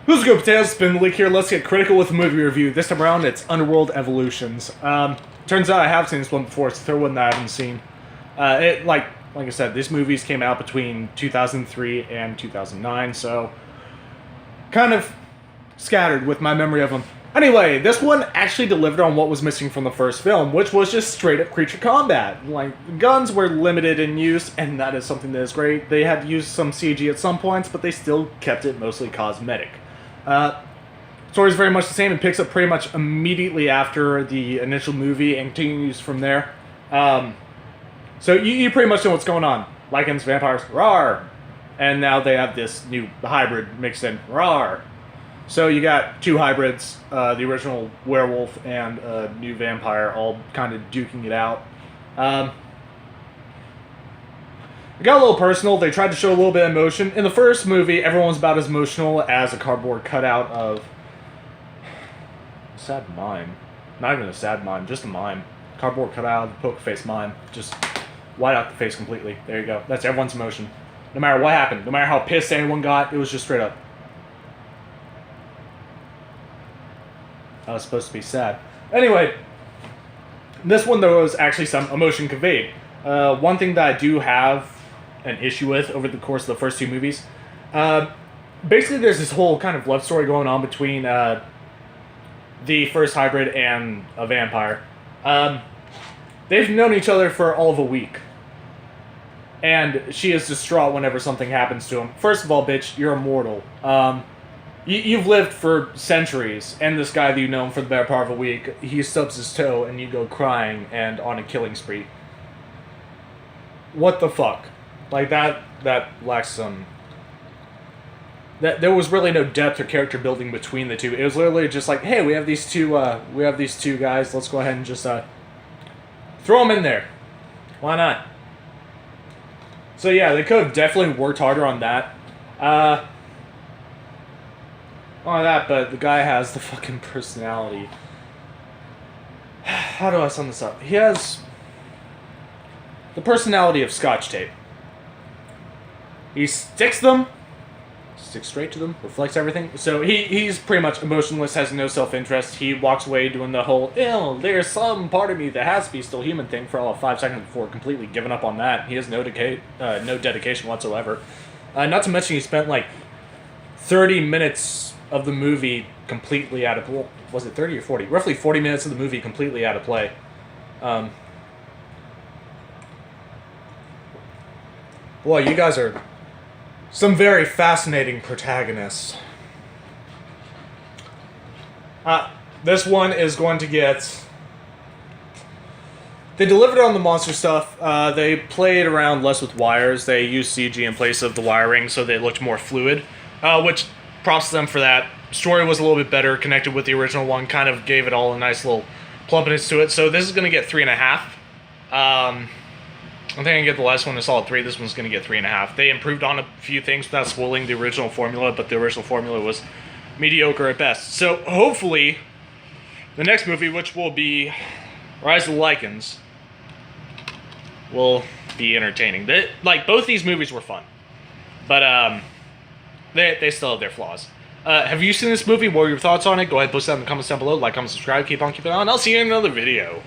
Who's good, potatoes? Spin the leak here. Let's get critical with the movie review. This time around, it's Underworld Evolutions. Turns out I have seen this one before. It's the third one that I haven't seen. Like I said, these movies came out between 2003 and 2009, so kind of scattered with my memory of them. Anyway, this one actually delivered on what was missing from the first film, which was just straight-up creature combat. Like, guns were limited in use, and that is something that is great. They had to use some CG at some points, but they still kept it mostly cosmetic. Story is very much the same and picks up pretty much immediately after the initial movie and continues from there. So you pretty much know what's going on. Lycans, vampires, rawr! And now they have this new hybrid mixed in, rawr! So you got two hybrids, the original werewolf and a new vampire, all kind of duking it out. It got a little personal. They tried to show a little bit of emotion. In the first movie, everyone was about as emotional as a cardboard cutout of a sad mime. Not even a sad mime, just a mime. Cardboard cutout of a poker face mime. Just white out the face completely. There you go. That's everyone's emotion. No matter what happened, no matter how pissed anyone got, it was just straight up. I was supposed to be sad. Anyway, this one there was actually some emotion conveyed. One thing that I do have an issue with over the course of the first two movies, basically there's this whole kind of love story going on between the first hybrid and a vampire. They've known each other for all of a week. And she is distraught whenever something happens to him. First of all, bitch, you're immortal. You've lived for centuries, and this guy that you've known for the better part of a week, he stubs his toe, and you go crying and on a killing spree. What the fuck? Like, that lacks some... There was really no depth or character building between the two. It was literally just like, hey, we have these two guys, let's go ahead and just, throw them in there. Why not? So yeah, they could have definitely worked harder on that. Not that, but the guy has the fucking personality. How do I sum this up? He has the personality of Scotch tape. He sticks straight to them, reflects everything. So he's pretty much emotionless, has no self-interest. He walks away doing the whole, ew, there's some part of me that has to be still human thing for all of 5 seconds before completely giving up on that. He has no dedication whatsoever. Not to mention he spent like 30 minutes of the movie completely out of play. Was it 30 or 40? Roughly 40 minutes of the movie completely out of play. Boy, you guys are some very fascinating protagonists. This one is going to get... They delivered on the monster stuff. They played around less with wires. They used CG in place of the wiring so they looked more fluid, which... props to them for that. Story was a little bit better, connected with the original one, kind of gave it all a nice little plumpness to it. So this is going to get 3.5. I think I can get the last one a solid 3. This one's going to get 3.5. They improved on a few things without spoiling the original formula, but the original formula was mediocre at best. So hopefully, the next movie, which will be Rise of the Lycans, will be entertaining. Both these movies were fun, but They still have their flaws. Have you seen this movie? What are your thoughts on it? Go ahead, post that in the comments down below. Like, comment, subscribe, keep on keeping on. I'll see you in another video.